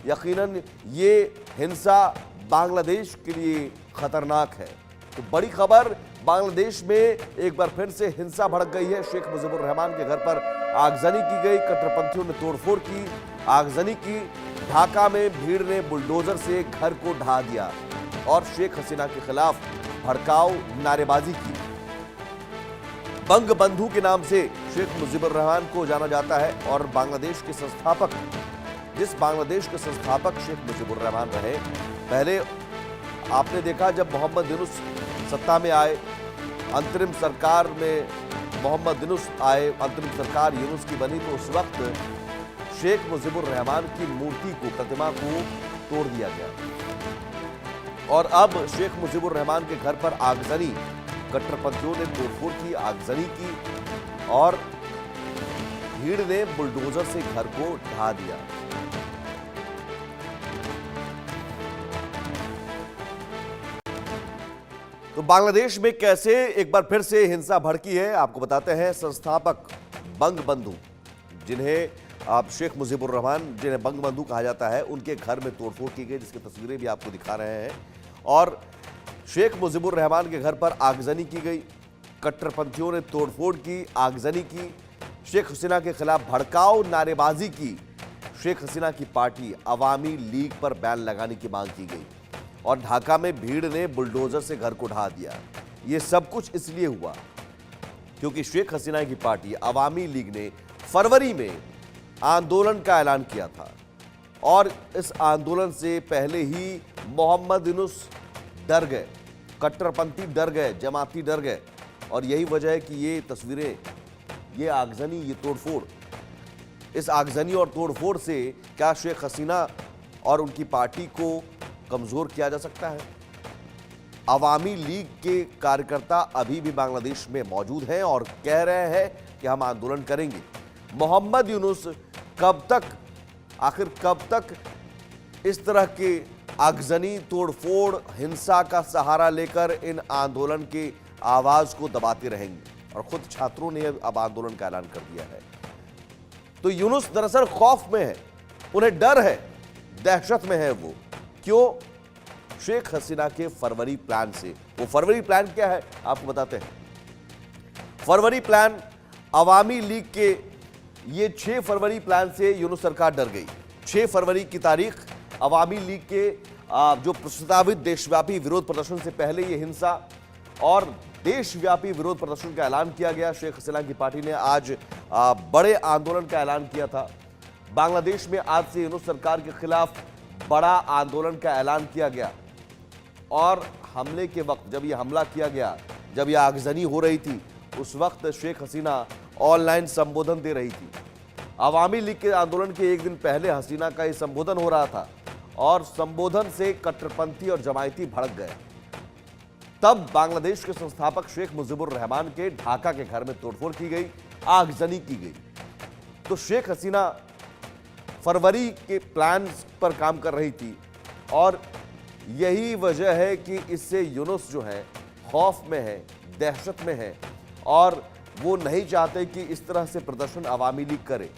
यकीनन ये हिंसा बांग्लादेश के लिए खतरनाक है। तो बड़ी खबर, बांग्लादेश में एक बार फिर से हिंसा भड़क गई है। शेख मुजीबुर रहमान के घर पर आगजनी की गई, कट्टरपंथियों ने तोड़फोड़ की, आगजनी की। ढाका में भीड़ ने बुलडोजर से घर को ढा दिया और शेख हसीना के खिलाफ भड़काऊ नारेबाजी की। बंग बंधु के नाम से शेख मुजीबुर रहमान को जाना जाता है और बांग्लादेश के संस्थापक, जिस बांग्लादेश के संस्थापक शेख मुजीबुर रहमान रहे। पहले आपने देखा जब मोहम्मद यूनुस सत्ता में आए, अंतरिम सरकार में मोहम्मद यूनुस आए, अंतरिम सरकार यूनुस की बनी, तो उस वक्त शेख मुजीबुर रहमान की मूर्ति को, प्रतिमा को तोड़ दिया गया। और अब शेख मुजीबुर रहमान के घर पर आगजनी, कट्टरपंथियों ने तोड़फोड़ की, आगजनी की और भीड़ ने बुलडोजर से घर को ढा दिया। तो बांग्लादेश में कैसे एक बार फिर से हिंसा भड़की है, आपको बताते हैं। संस्थापक बंग बंधु, जिन्हें आप शेख मुजीबुर रहमान, जिन्हें बंग बंधु कहा जाता है, उनके घर में तोड़फोड़ की गई, जिसकी तस्वीरें भी आपको दिखा रहे हैं। और शेख मुजीबुर रहमान के घर पर आगजनी की गई, कट्टरपंथियों ने तोड़फोड़ की, आगजनी की, शेख हसीना के खिलाफ भड़काऊ नारेबाजी की। शेख हसीना की पार्टी अवामी लीग पर बैन लगाने की मांग की गई और ढाका में भीड़ ने बुलडोजर से घर को ढा दिया। यह सब कुछ इसलिए हुआ क्योंकि शेख हसीना की पार्टी अवामी लीग ने फरवरी में आंदोलन का ऐलान किया था और इस आंदोलन से पहले ही मोहम्मद यूनुस डर गए, कट्टरपंथी डर गए, जमाती डर गए। और यही वजह है कि ये तस्वीरें, ये आगजनी, ये तोड़फोड़, इस आगजनी और तोड़फोड़ से क्या शेख हसीना और उनकी पार्टी को कमजोर किया जा सकता है? अवामी लीग के कार्यकर्ता अभी भी बांग्लादेश में मौजूद हैं और कह रहे हैं कि हम आंदोलन करेंगे। मोहम्मद यूनुस कब तक, आखिर कब तक इस तरह के आगजनी, तोड़फोड़, हिंसा का सहारा लेकर इन आंदोलन की आवाज को दबाते रहेंगे? और खुद छात्रों ने अब आंदोलन का ऐलान कर दिया है। तो यूनुस दरअसल खौफ में है, उन्हें डर है, दहशत में है वो। क्यों? शेख हसीना के फरवरी प्लान से। वो फरवरी प्लान क्या है आपको बताते हैं। फरवरी प्लान अवामी लीग के, ये 6 फरवरी प्लान से यूनुस सरकार डर गई। 6 फरवरी की तारीख अवामी लीग के जो प्रस्तावित देशव्यापी विरोध प्रदर्शन से पहले ये हिंसा और देशव्यापी विरोध प्रदर्शन का ऐलान किया गया। शेख हसीना की पार्टी ने आज बड़े आंदोलन का ऐलान किया था। बांग्लादेश में आज से यूनुस सरकार के खिलाफ बड़ा आंदोलन का ऐलान किया गया और हमले के वक्त, जब यह हमला किया गया, जब यह आगजनी हो रही थी, उस वक्त शेख हसीना ऑनलाइन संबोधन दे रही थी। अवामी लीग के आंदोलन के एक दिन पहले हसीना का यह संबोधन हो रहा था और संबोधन से कट्टरपंथी और जमायती भड़क गए। तब बांग्लादेश के संस्थापक शेख मुजीबुर रहमान के ढाका के घर में तोड़फोड़ की गई, आगजनी की गई। तो शेख हसीना फरवरी के प्लान पर काम कर रही थी और यही वजह है कि इससे यूनुस जो है खौफ में है, दहशत में है और वो नहीं चाहते कि इस तरह से प्रदर्शन अवामी लीग करे।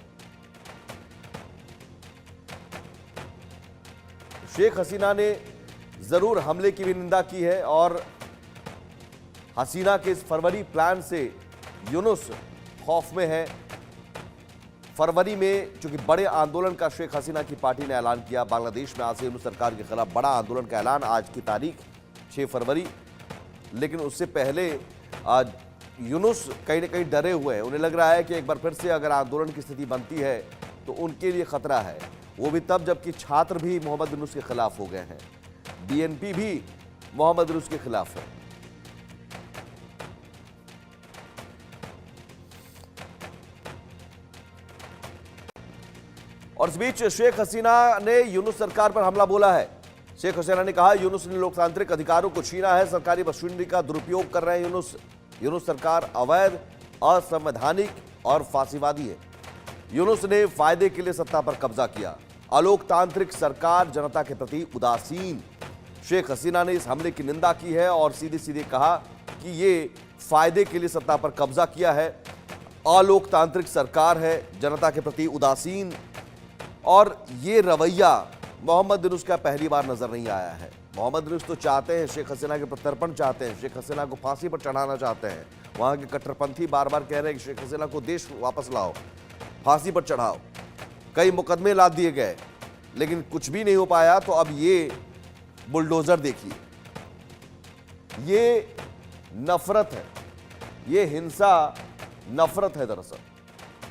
शेख हसीना ने जरूर हमले की भी निंदा की है और हसीना के इस फरवरी प्लान से यूनुस खौफ में है। फरवरी में चूंकि बड़े आंदोलन का शेख हसीना की पार्टी ने ऐलान किया, बांग्लादेश में आज से यूनुस सरकार के खिलाफ बड़ा आंदोलन का ऐलान, आज की तारीख 6 फरवरी। लेकिन उससे पहले आज यूनुस कहीं ना कहीं डरे हुए हैं। उन्हें लग रहा है कि एक बार फिर से अगर आंदोलन की स्थिति बनती है तो उनके लिए खतरा है। वो भी तब जबकि छात्र भी मोहम्मद यूनुस के खिलाफ हो गए हैं, बीएनपी भी मोहम्मद यूनुस के खिलाफ है। और इस बीच शेख हसीना ने यूनुस सरकार पर हमला बोला है। शेख हसीना ने कहा यूनुस ने लोकतांत्रिक अधिकारों को छीना है, सरकारी मशीनरी का दुरुपयोग कर रहे हैं यूनुस सरकार अवैध, असंवैधानिक और फांसीवादी है। यूनुस ने फायदे के लिए सत्ता पर कब्जा किया, अलोकतांत्रिक सरकार जनता के प्रति उदासीन। शेख हसीना ने इस हमले की निंदा की है और सीधे सीधे कहा कि ये फायदे के लिए सत्ता पर कब्जा किया है, अलोकतांत्रिक सरकार है, जनता के प्रति उदासीन। और ये रवैया मोहम्मद यूनुस का पहली बार नजर नहीं आया है। मोहम्मद यूनुस तो चाहते हैं, शेख हसीना के प्रत्यर्पण चाहते हैं, शेख हसीना को फांसी पर चढ़ाना चाहते हैं। वहां के कट्टरपंथी बार बार कह रहे हैं कि शेख हसीना को देश वापस लाओ, फांसी पर चढ़ाओ। कई मुकदमे लाद दिए गए, लेकिन कुछ भी नहीं हो पाया। तो अब ये बुलडोजर देखिए, ये नफरत है, ये हिंसा नफरत है दरअसल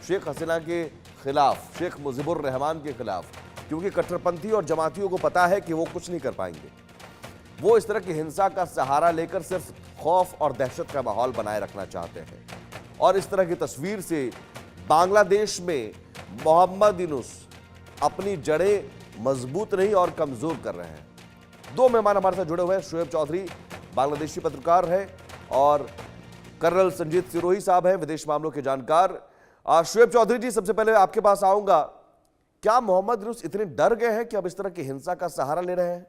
शेख हसीना के खिलाफ, शेख मुजीबुर रहमान के खिलाफ, क्योंकि कट्टरपंथी और जमातियों को पता है कि वो कुछ नहीं कर पाएंगे। वो इस तरह की हिंसा का सहारा लेकर सिर्फ खौफ और दहशत का माहौल बनाए रखना चाहते हैं। और इस तरह की तस्वीर से बांग्लादेश में मोहम्मद यूनुस अपनी जड़ें मजबूत नहीं और कमजोर कर रहे हैं। दो मेहमान हमारे साथ जुड़े हुए हैं। शुएब चौधरी बांग्लादेशी पत्रकार है और कर्नल संजीत सिरोही साहब हैं, विदेश मामलों के जानकार। शुएब चौधरी जी, सबसे पहले आपके पास आऊंगा। क्या मोहम्मद यूनुस इतने डर गए हैं कि अब इस तरह की हिंसा का सहारा ले रहे हैं?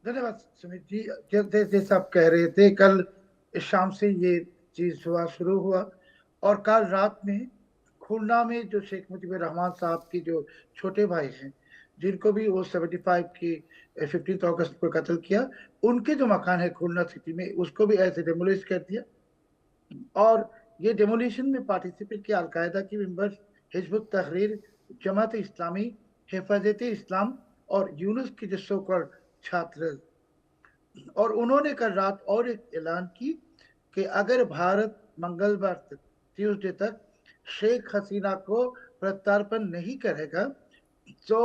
धन्यवाद सुमित जी। जैसे आप कह रहे थे, कल शाम से ये चीज शुरू हुआ और कल रात में खुलना में जो शेख मुजीबुर रहमान साहब की जो छोटे भाई हैं, जिनको भी वो 75 की 15 अगस्त को कत्ल किया, उनके जो मकान है खुलना सिटी में, उसको भी ऐसे डेमोलिश कर दिया। और ये डेमोलिशन में पार्टिसिपेट किया अलकायदा की मेंबर्स, हिजबुत तहरीर, जमात इस्लामी, हिफाजत इस्लाम और यूनुस के जो सो कॉल्ड छात्र। और उन्होंने कल रात और एक ऐलान की कि अगर भारत मंगलवार तक, ट्यूसडे तक शेख हसीना को प्रत्यार्पण नहीं करेगा, तो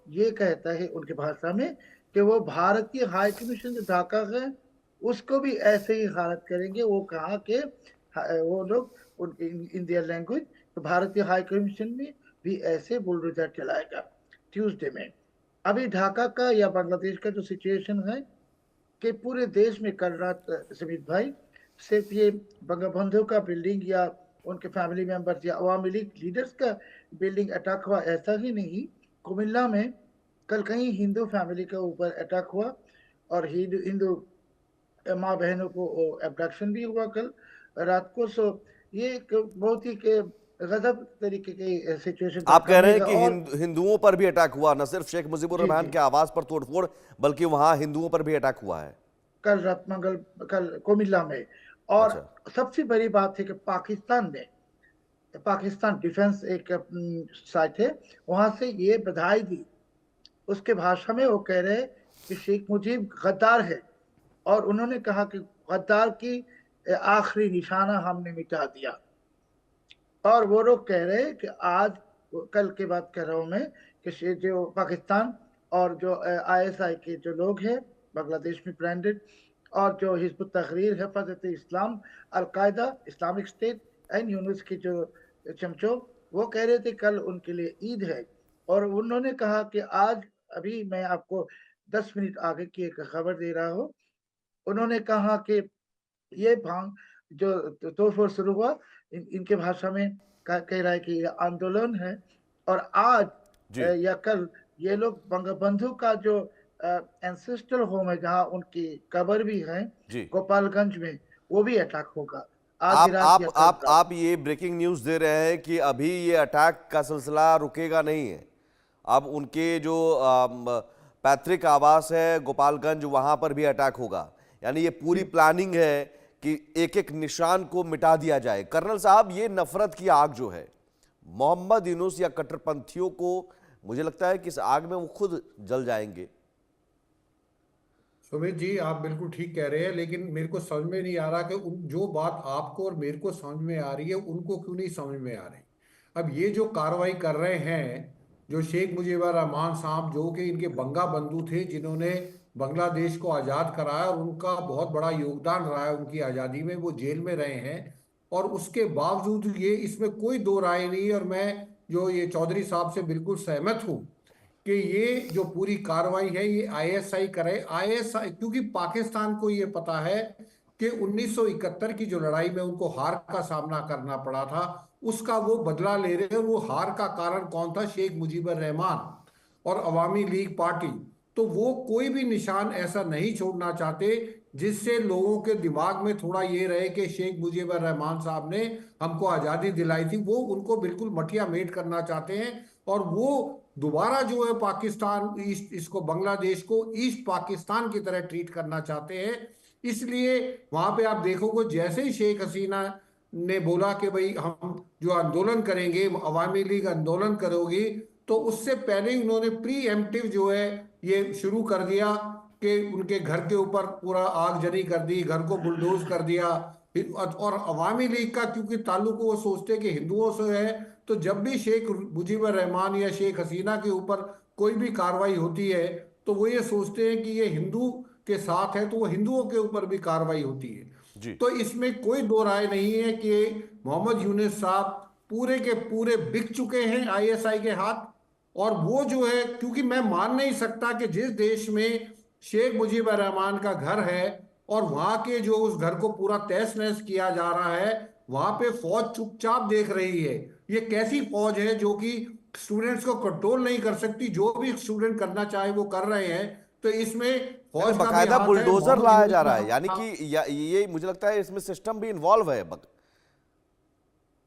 ये कहता है उनकी भाषा में कि वो भारतीय हाई कमीशन जो ढाका है उसको भी ऐसे ही हालत करेंगे। वो कहा कि वो लोग इन दियर लैंग्वेज, तो भारतीय हाई कमीशन में भी ऐसे बुलडोजर चलाएगा ट्यूसडे में। अभी ढाका का या बांग्लादेश का जो सिचुएशन है कि पूरे देश में कल रात समीत भाई, सिर्फ ये बंगबंधु का बिल्डिंग या उनके फैमिली मेंबर्स या अवामी लीग लीडर्स का बिल्डिंग अटैक हुआ, ऐसा ही नहीं, कुमिल्ला में कल कहीं हिंदू फैमिली के ऊपर अटैक हुआ और हिंदू हिंदू माँ बहनों को एब्डक्शन भी हुआ कल रात को। सो ये एक बहुत ही के गजब तरीके की सिचुएशन आप कह रहे हैं का। कि और हिंदुओं पर भी अटैक हुआ, न सिर्फ शेख मुजीबुर जी रहमान जी, के आवास पर तोड़फोड़, बल्कि वहां हिंदुओं पर भी अटैक हुआ है। कल रात मंगल कल कोमिल्ला में। और अच्छा। सबसे बड़ी बात है कि पाकिस्तान ने, पाकिस्तान डिफेंस एक साइट है, वहां से ये बधाई दी। उसके भाषा में वो कह रहे हैं कि शेख मुजीब गद्दार है और उन्होंने कहा कि गद्दार की आखिरी निशाना हमने मिटा दिया। और वो लोग कह रहे हैं कि आज, कल की बात कर रहा हूं मैं, कि जो पाकिस्तान और जो आईएसआई के जो लोग हैं बांग्लादेश में ब्रांडेड, और जो Hizb ut Tahrir, Hefazat Islam, al Qaeda, Islamic State and Yunus के जो चमचो, वो कह रहे थे कल उनके लिए ईद है। और उन्होंने कहा कि आज, अभी मैं आपको 10 मिनट आगे की एक खबर दे रहा हूँ, उन्होंने कहा कि ये भांग जो तोड़फोड़ शुरू हुआ, इनके भाषा में कह रहा है कि ये आंदोलन है। और आज जी या कल ये लोग बंगबंधु का जो एंसेस्ट्रल होम है, जहाँ उनकी कब्र भी है जी। गोपालगंज में, वो भी अटैक होगा आज आप रात आप या कल आप रात। आप ये ब्रेकिंग न्यूज दे रहे हैं कि अभी ये अटैक का सिलसिला रुकेगा नहीं है। अब उनके जो पैतृक आवास है गोपालगंज, वहां पर भी अटैक होगा। यानी ये पूरी जी प्लानिंग है कि एक एक निशान को मिटा दिया जाए। कर्नल साहब, ये नफरत की आग जो है, मोहम्मद यूनुस या कट्टरपंथियों को, मुझे लगता है कि इस आग में वो खुद जल जाएंगे। सुमित जी, आप बिल्कुल ठीक कह रहे हैं, लेकिन मेरे को समझ में नहीं आ रहा कि उन जो बात आपको और मेरे को समझ में आ रही है उनको क्यों नहीं समझ में आ रही। अब ये जो कार्रवाई कर रहे हैं, जो शेख मुजीबुर रहमान साहब, जो कि इनके बंगा बंधु थे, जिन्होंने बांग्लादेश को आज़ाद कराया और उनका बहुत बड़ा योगदान रहा है उनकी आज़ादी में, वो जेल में रहे हैं। और उसके बावजूद ये, इसमें कोई दो राय नहीं, और मैं जो ये चौधरी साहब से बिल्कुल सहमत हूँ कि ये जो पूरी कार्रवाई है ये आईएसआई करे। आईएसआई, क्योंकि पाकिस्तान को ये पता है कि 1971 की जो लड़ाई में उनको हार का सामना करना पड़ा था, उसका वो बदला ले रहे हैं। वो हार का कारण कौन था? शेख मुजीबुर रहमान और अवामी लीग पार्टी। तो वो कोई भी निशान ऐसा नहीं छोड़ना चाहते जिससे लोगों के दिमाग में थोड़ा ये रहे कि शेख मुजीबुर रहमान साहब ने हमको आज़ादी दिलाई थी। वो उनको बिल्कुल मटिया मेट करना चाहते हैं। और वो दोबारा जो है पाकिस्तान ईस्ट, इसको बांग्लादेश को ईस्ट पाकिस्तान की तरह ट्रीट करना चाहते हैं। इसलिए वहां पे आप देखोगे जैसे ही शेख हसीना ने बोला कि भाई हम जो आंदोलन करेंगे, अवामी लीग आंदोलन करोगी, तो उससे पहले ही उन्होंने प्री एम्प्टिव जो है ये शुरू कर दिया कि उनके घर के ऊपर पूरा आगजनी कर दी, घर को बुलडोज कर दिया। और अवामी लीग का क्योंकि ताल्लुक वो सोचते कि हिंदुओं से है, तो जब भी शेख मुजीबुर रहमान या शेख हसीना के ऊपर कोई भी कार्रवाई होती है तो वो ये सोचते हैं कि ये हिंदू के साथ है, तो वो हिंदुओं के ऊपर भी कार्रवाई होती है। जी। तो इसमें कोई दो राय नहीं है कि मोहम्मद यूनुस साहब पूरे के पूरे बिक चुके हैं आईएसआई के हाथ। और वो जो है, क्योंकि मैं मान नहीं सकता कि जिस देश में शेख मुजीबुर रहमान का घर है और वहां के जो उस घर को पूरा तहस नहस किया जा रहा है, वहां पे फौज चुपचाप देख रही है। ये कैसी फौज है जो कि स्टूडेंट्स को कंट्रोल नहीं कर सकती, जो भी स्टूडेंट करना चाहे वो कर रहे हैं। तो इसमें यानी फौज का भी बकायदा हाथ है, बुलडोजर मोहम्मद लाया यूनुस जा का रहा है, यानी कि हाथ। ये मुझे लगता है इसमें सिस्टम भी इन्वॉल्व है।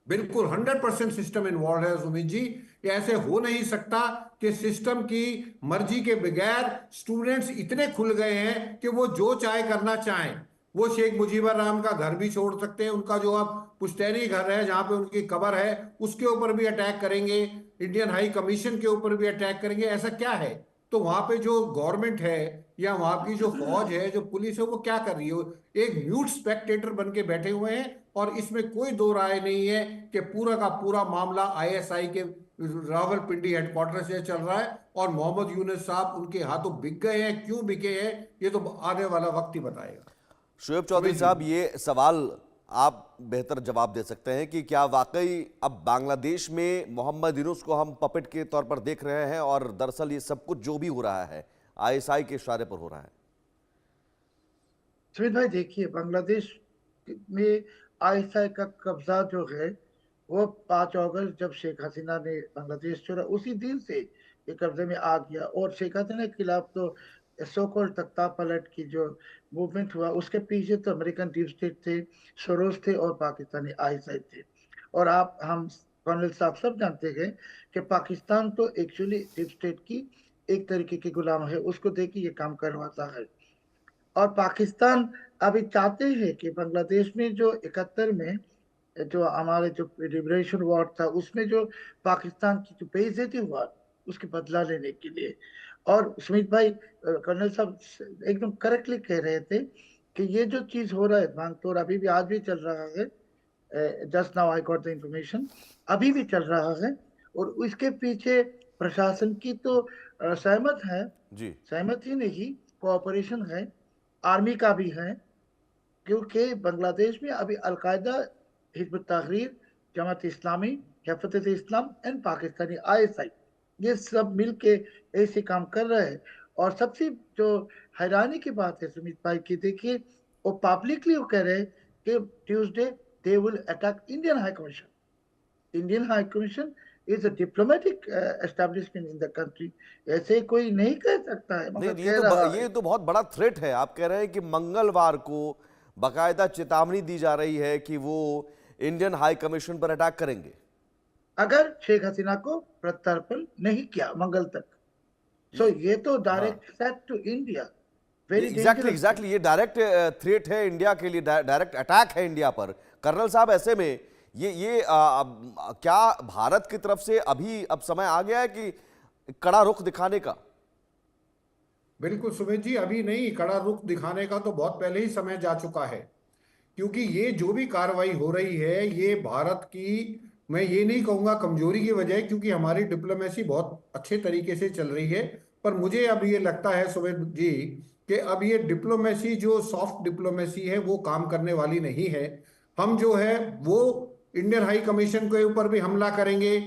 बिल्कुल 100% सिस्टम इन्वॉल्व है सुमित जी। ये ऐसे हो नहीं सकता कि सिस्टम की मर्जी के बगैर स्टूडेंट्स इतने खुल गए हैं कि वो जो चाहे करना चाहें। वो शेख मुजीबुर रहमान का घर भी छोड़ सकते हैं, उनका जो अब पुश्तैनी घर है जहां पे उनकी कब्र है उसके ऊपर भी अटैक करेंगे, इंडियन हाई कमीशन के ऊपर भी अटैक करेंगे। ऐसा क्या है? तो वहां पे जो गवर्नमेंट है या वहां की जो फौज है, जो पुलिस है, वो क्या कर रही है? एक म्यूट स्पेक्टेटर बन के बैठे हुए हैं। और इसमें कोई दो राय नहीं है कि पूरा का पूरा मामला आईएसआई के रावलपिंडी हेडक्वार्टर से चल रहा है और मोहम्मद यूनुस साहब उनके हाथों बिक गए हैं। क्यों बिके हैं ये तो आने वाला वक्त ही बताएगा। शोएब चौधरी सुमित जी। साहब, ये सवाल आप बेहतर जवाब दे सकते हैं कि क्या वाकई अब बांग्लादेश में मोहम्मद यूनुस को हम पपेट के तौर पर देख रहे हैं और दरअसल ये सब कुछ जो भी हो रहा है आईएसआई के इशारे पर हो रहा है? सुमित भाई देखिए, बांग्लादेश में आईएसआई का कब्जा जो है वो 5 अगस्त जब शेख हसीना ने बांग्लादेश छोड़ा उसी दिन से ये कब्जे में आ गया। और शेख हसीना के खिलाफ तो सो कॉल्ड तख्ता पलट की जो मूवमेंट हुआ उसके पीछे तो अमेरिकन डीप स्टेट थे, सोरोस थे और पाकिस्तानी आईएसआई थे। और आप हम कर्नल साहब सब जानते हैं कि पाकिस्तान तो एक्चुअली डीप स्टेट की एक तरीके की गुलाम है, उसको देख के ये काम करवाता है। और पाकिस्तान अभी चाहते हैं कि बांग्लादेश में जो 71 में जो हमारे जो लिबरेशन वॉर था उसमें जो पाकिस्तान की जो बेइज्जती हुआ उसके बदला लेने के लिए। और सुमित भाई, कर्नल साहब एकदम करेक्टली कह रहे थे कि ये जो चीज हो रहा है भांग तोड़ अभी भी आज भी चल रहा है। Just now I got the information, अभी भी चल रहा है। और इसके पीछे प्रशासन की तो सहमत है, जी। सहमत ही नहीं, कोऑपरेशन है, आर्मी का भी है। क्योंकि बांग्लादेश में अभी अलकायदा, हिजबुत तहरीर, जमात इस्लामी, हिफाजत इस्लाम एंड पाकिस्तानी आईएसआई ये सब मिलके ऐसे काम कर रहे हैं। और सबसे जो हैरानी की बात है सुमित भाई की, देखिए वो पब्लिकली वो कह रहे हैं कि Tuesday they will attack Indian high commission. Indian high commission is a diplomatic establishment in the country. ऐसे कोई नहीं कह सकता है नहीं, मगर कह रहा है। ये तो बहुत बड़ा थ्रेट है। आप कह रहे हैं कि मंगलवार को बाकायदा चेतावनी दी जा रही है कि वो इंडियन हाई कमीशन पर अटैक करेंगे अगर शेख हसीना को प्रत्यर्पण नहीं किया मंगल तक। सो ये तो हाँ, direct threat to India, very exactly dangerous. Exactly ये डायरेक्ट थ्रेट है इंडिया के लिए, डायरेक्ट अटैक है इंडिया पर। कर्नल साहब, ऐसे में क्या भारत की तरफ से अभी अब समय आ गया है कि कड़ा रुख दिखाने का? बिल्कुल सुमित जी, अभी नहीं, कड़ा रुख दिखाने का तो बहुत पहले ही समय जा चुका है। क्योंकि ये जो भी कार्रवाई हो रही है ये भारत की, मैं ये नहीं कहूंगा कमजोरी की वजह है, क्योंकि हमारी डिप्लोमेसी बहुत अच्छे तरीके से चल रही है। पर मुझे अब ये लगता है सुमित जी कि अब ये डिप्लोमेसी जो सॉफ्ट डिप्लोमेसी है वो काम करने वाली नहीं है। हम जो है वो इंडियन हाई कमीशन के ऊपर भी हमला करेंगे,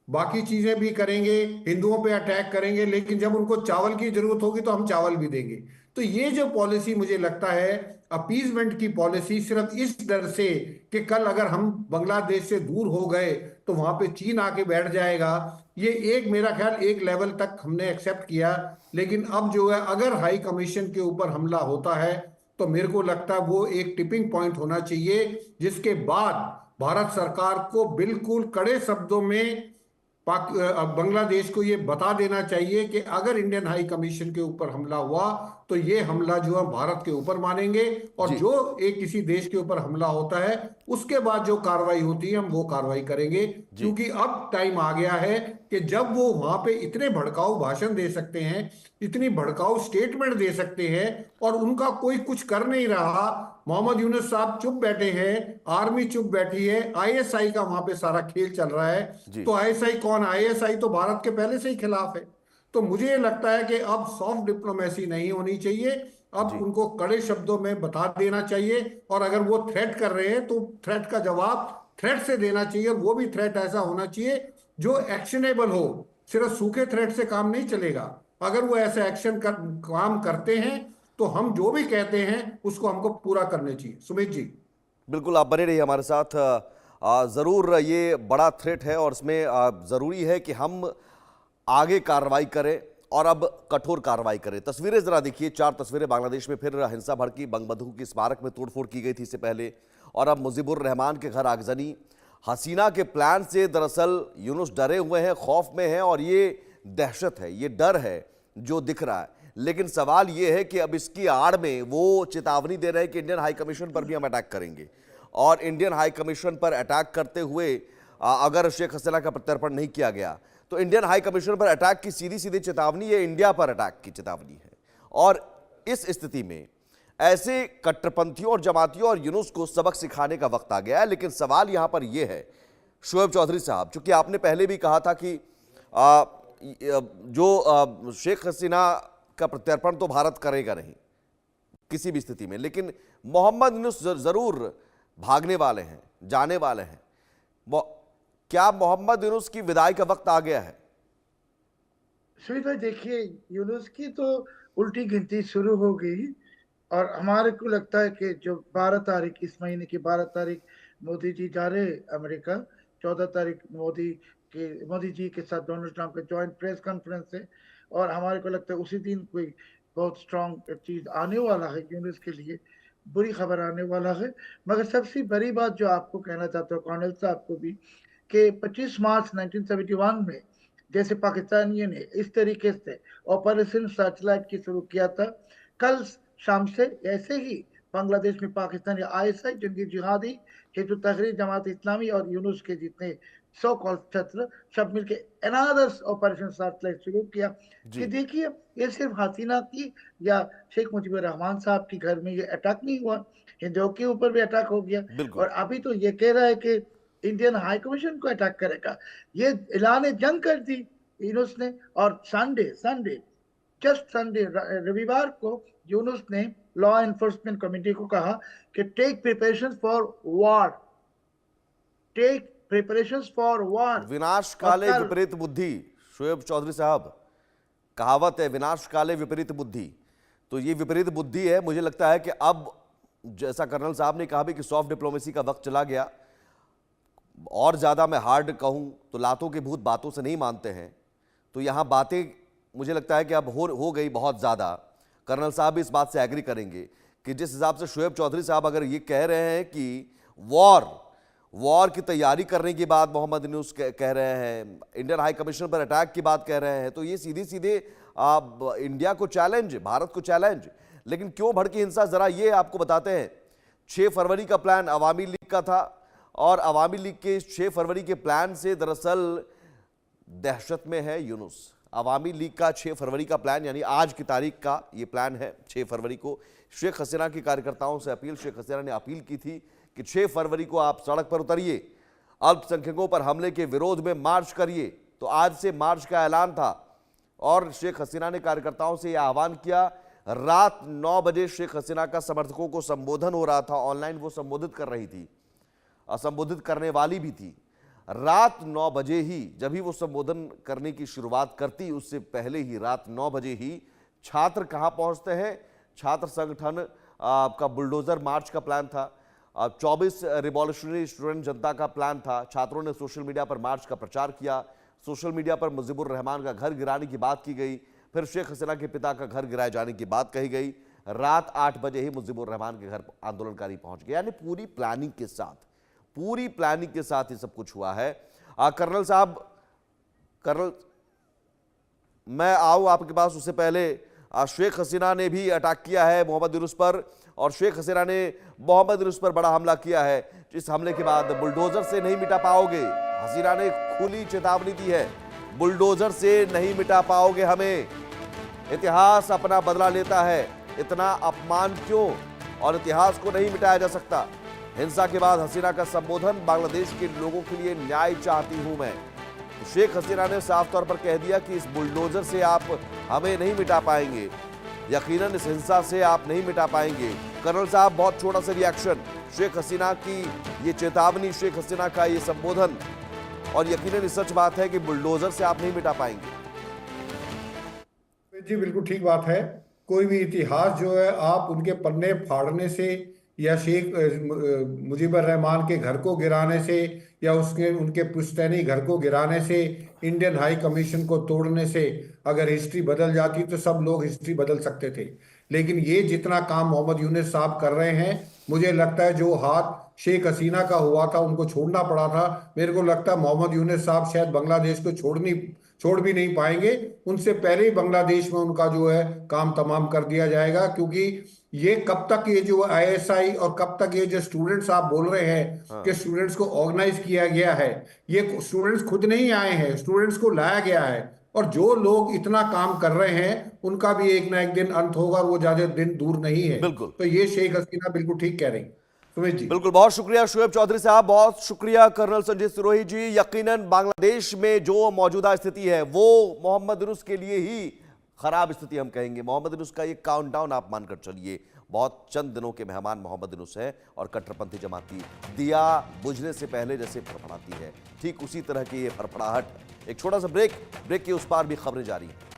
बाकी चीजें भी करेंगे, हिंदुओं पे अटैक करेंगे, लेकिन जब उनको चावल की जरूरत होगी तो हम चावल भी देंगे। तो ये जो पॉलिसी मुझे लगता है अपीजमेंट की पॉलिसी, सिर्फ इस डर से कि कल अगर हम बांग्लादेश से दूर हो गए तो वहां पे चीन आके बैठ जाएगा, ये एक मेरा ख्याल एक लेवल तक हमने एक्सेप्ट किया। लेकिन अब जो है अगर हाई कमीशन के ऊपर हमला होता है तो मेरे को लगता है वो एक टिपिंग पॉइंट होना चाहिए, जिसके बाद भारत सरकार को बिल्कुल कड़े शब्दों में बांग्लादेश को ये बता देना चाहिए कि अगर इंडियन हाई कमीशन के ऊपर हमला हुआ तो ये हमला जो है भारत के ऊपर मानेंगे, और जी जो एक किसी देश के ऊपर हमला होता है उसके बाद जो कार्रवाई होती है हम वो कार्रवाई करेंगे। जी क्योंकि अब टाइम आ गया है कि जब वो वहां पे इतने भड़काऊ भाषण दे सकते हैं, इतनी भड़काऊ स्टेटमेंट दे सकते हैं, और उनका कोई कुछ कर नहीं रहा। मोहम्मद यूनुस साहब चुप बैठे हैं, आर्मी चुप बैठी है, आईएसआई का वहां पे सारा खेल चल रहा है। जी तो आईएसआई कौन? आईएसआई तो भारत के पहले से ही खिलाफ है। तो मुझे ये लगता है कि अब सॉफ्ट डिप्लोमेसी नहीं होनी चाहिए, अब जी उनको कड़े शब्दों में बता देना चाहिए, और अगर वो थ्रेट कर रहे हैं तो थ्रेट का जवाब थ्रेट से देना चाहिए, और वो भी थ्रेट ऐसा होना चाहिए जो एक्शनेबल हो। सिर्फ सूखे थ्रेट से काम नहीं चलेगा। अगर वो ऐसे काम करते हैं तो हम जो भी कहते हैं उसको हमको पूरा करने चाहिए। सुमित जी। बिल्कुल, आप बने रहिए हमारे साथ। ज़रूर ये बड़ा थ्रेट है और इसमें ज़रूरी है कि हम आगे कार्रवाई करें और अब कठोर कार्रवाई करें। तस्वीरें ज़रा देखिए, 4 तस्वीरें। बांग्लादेश में फिर हिंसा भड़की, बंगबंधु की स्मारक में तोड़फोड़ की गई थी इससे पहले, और अब मुजीबुर रहमान के घर आगजनी। हसीना के प्लान से दरअसल यूनुस डरे हुए हैं, खौफ में हैं, और ये दहशत है, ये डर है जो दिख रहा है। लेकिन सवाल ये है कि अब इसकी आड़ में वो चेतावनी दे रहे हैं कि इंडियन हाई कमीशन पर भी हम अटैक करेंगे, और इंडियन हाई कमीशन पर अटैक करते हुए अगर शेख हसीना का प्रत्यर्पण नहीं किया गया तो इंडियन हाई कमीशन पर अटैक की सीधी सीधी चेतावनी ये इंडिया पर अटैक की चेतावनी है। और इस स्थिति में ऐसे कट्टरपंथियों और जमातियों और यूनुस को सबक सिखाने का वक्त आ गया है। लेकिन सवाल यहां पर यह है, शोएब चौधरी साहब, चूंकि आपने पहले भी कहा था कि जो शेख हसीना का प्रत्यर्पण तो भारत करेगा नहीं किसी भी स्थिति में, लेकिन मोहम्मद यूनुस जरूर भागने वाले हैं, जाने वाले हैं। क्या मोहम्मद यूनुस की विदाई का वक्त आ गया है? सुमित भाई देखिए, यूनुस की तो उल्टी गिनती शुरू हो गई, और हमारे को लगता है कि जो 12 तारीख, इस महीने की 12 तारीख मोदी जी जा रहे अमेरिका, 14 तारीख मोदी जी के साथ डोनाल्ड ट्रंप का जॉइंट प्रेस कॉन्फ्रेंस है, और हमारे को लगता है उसी दिन कोई बहुत स्ट्रांग चीज आने वाला है यूनुस के लिए, बुरी खबर आने वाला है। मगर सबसे बड़ी बात जो आपको कहना चाहता हूँ कर्नल साहब को भी, कि 25 मार्च 1971 में जैसे पाकिस्तानियों ने इस तरीके से ऑपरेशन सर्चलाइट की शुरू किया था, कल शाम से ऐसे ही बांग्लादेश में पाकिस्तानी आईएसआई, जंगी जिहादी, हिजबुल तहरीर, जमात इस्लामी और यूनुस के जितने सो कॉल्ड छत्र सब मिलके अनादर ऑपरेशन सर्चलाइट शुरू किया। कि देखिए, ये सिर्फ हसीना की या शेख मुजीबुर रहमान साहब के घर में ये अटैक नहीं हुआ, हिंदुओं के ऊपर भी अटैक हो गया, बिल्कुल। और अभी तो ये कह रहा है कि इंडियन हाई कमीशन को अटैक करेगा। ये ऐलान जंग कर दी यूनुस ने। और जस्ट संडे रविवार को यूनुस ने लॉ एनफोर्समेंट कमेटी को कहा कि टेक प्रिपरेशंस फॉर वॉर। विनाश काले विपरीत बुद्धि, शोएब चौधरी साहब, कहावत है विनाश काले विपरीत बुद्धि। तो ये विपरीत बुद्धि है। मुझे लगता है कि अब, जैसा कर्नल साहब ने कहा भी कि सॉफ्ट डिप्लोमेसी का वक्त चला गया, और ज्यादा मैं हार्ड कहूं तो लातों के भूत बातों से नहीं मानते हैं, तो यहां बातें मुझे लगता है कि अब हो गई बहुत ज्यादा। कर्नल साहब भी इस बात से एग्री करेंगे कि जिस हिसाब से शोएब चौधरी साहब अगर ये कह रहे हैं कि वॉर की तैयारी करने की बात मोहम्मद यूनुस कह रहे हैं, इंडियन हाई कमीशन पर अटैक की बात कह रहे हैं, तो ये सीधे सीधे इंडिया को चैलेंज, भारत को चैलेंज। लेकिन क्यों भड़की हिंसा, जरा ये आपको बताते हैं। 6 फरवरी का प्लान अवामी लीग का था, और अवामी लीग के 6 फरवरी के प्लान से दरअसल दहशत में है यूनुस। अवामी लीग का 6 फरवरी का प्लान, यानी आज की तारीख का ये प्लान है। 6 फरवरी को शेख हसीना के कार्यकर्ताओं से अपील, शेख हसीना ने अपील की थी कि 6 फरवरी को आप सड़क पर उतरिए, अल्पसंख्यकों पर हमले के विरोध में मार्च करिए। तो आज से मार्च का ऐलान था, और शेख हसीना ने कार्यकर्ताओं से यह आह्वान किया। रात 9 बजे शेख हसीना का समर्थकों को संबोधन हो रहा था, ऑनलाइन वो संबोधित कर रही थी, संबोधित करने वाली भी थी। रात 9 बजे ही जब ही वो संबोधन करने की शुरुआत करती, उससे पहले ही रात 9 बजे ही छात्र कहां पहुंचते हैं। छात्र संगठन का बुलडोजर मार्च का प्लान था, 24 रिवॉल्यूशनरी स्टूडेंट जनता का प्लान था। छात्रों ने सोशल मीडिया पर मार्च का प्रचार किया, सोशल मीडिया पर मुजीबुर रहमान का घर गिराने की बात की गई, फिर शेख हसीना के पिता का घर गिराए जाने की बात कही गई। रात 8 बजे ही मुजीबुर रहमान के घर आंदोलनकारी पहुंच गए। यानी पूरी प्लानिंग के साथ ये सब कुछ हुआ है। कर्नल साहब, कर्नल, मैं आऊँ आपके पास उससे पहले शेख हसीना ने भी अटैक किया है मोहम्मद यूनुस पर, और शेख हसीना ने मोहम्मद यूनुस पर बड़ा हमला किया है। इस हमले के बाद बुलडोजर से नहीं मिटा पाओगे, हसीना ने खुली चेतावनी दी है, बुलडोजर से नहीं मिटा पाओगे हमें, इतिहास अपना बदला लेता है, इतना अपमान क्यों, और इतिहास को नहीं मिटाया जा सकता। हिंसा के बाद हसीना का संबोधन, बांग्लादेश के लोगों के लिए न्याय चाहती हूं मैं। शेख हसीना ने साफ तौर पर कह दिया कि इस बुलडोजर से आप हमें नहीं मिटा पाएंगे, यकीनन इस हिंसा से आप नहीं मिटा पाएंगे। कर्नल साहब, बहुत छोटा सा रिएक्शन, शेख हसीना की ये चेतावनी, शेख हसीना का ये संबोधन, और यकीनन सच बात है कि बुलडोजर से आप नहीं मिटा पाएंगे। जी बिल्कुल ठीक बात है। कोई भी इतिहास जो है आप उनके पन्ने फाड़ने से या शेख मुजीबर रहमान के घर को गिराने से या उसके उनके पुश्तैनी घर को गिराने से, इंडियन हाई कमीशन को तोड़ने से अगर हिस्ट्री बदल जाती तो सब लोग हिस्ट्री बदल सकते थे। लेकिन ये जितना काम मोहम्मद यूनुस साहब कर रहे हैं, मुझे लगता है जो हाथ शेख हसीना का हुआ था उनको छोड़ना पड़ा था, मेरे को लगता है मोहम्मद यूनुस साहब शायद बांग्लादेश को छोड़ भी नहीं पाएंगे। उनसे पहले ही बांग्लादेश में उनका जो है काम तमाम कर दिया जाएगा, क्योंकि ये कब तक ये जो आईएसआई और कब तक ये जो स्टूडेंट्स आप बोल रहे हैं कि स्टूडेंट्स को ऑर्गेनाइज किया गया है, ये स्टूडेंट्स खुद नहीं आए हैं, स्टूडेंट्स को लाया गया है। और जो लोग इतना काम कर रहे हैं उनका भी एक ना एक दिन अंत होगा, और वो ज्यादा दिन दूर नहीं है। बिल्कुल। तो ये शेख हसीना बिल्कुल ठीक कह रही। सुमित जी बिल्कुल, बहुत शुक्रिया शोएब चौधरी साहब, बहुत शुक्रिया कर्नल संजय सिरोही जी। यकीनन बांग्लादेश में जो मौजूदा स्थिति है वो मोहम्मद यूनुस के लिए ही खराब स्थिति हम कहेंगे। मोहम्मद यूनुस का ये काउंटडाउन आप मानकर चलिए, बहुत चंद दिनों के मेहमान मोहम्मद यूनुस हैं, और कट्टरपंथी जमाती दिया बुझने से पहले जैसे फड़फड़ाती है, ठीक उसी तरह की ये फड़फड़ाहट। एक छोटा सा ब्रेक के उस पार भी खबरें जारी हैं।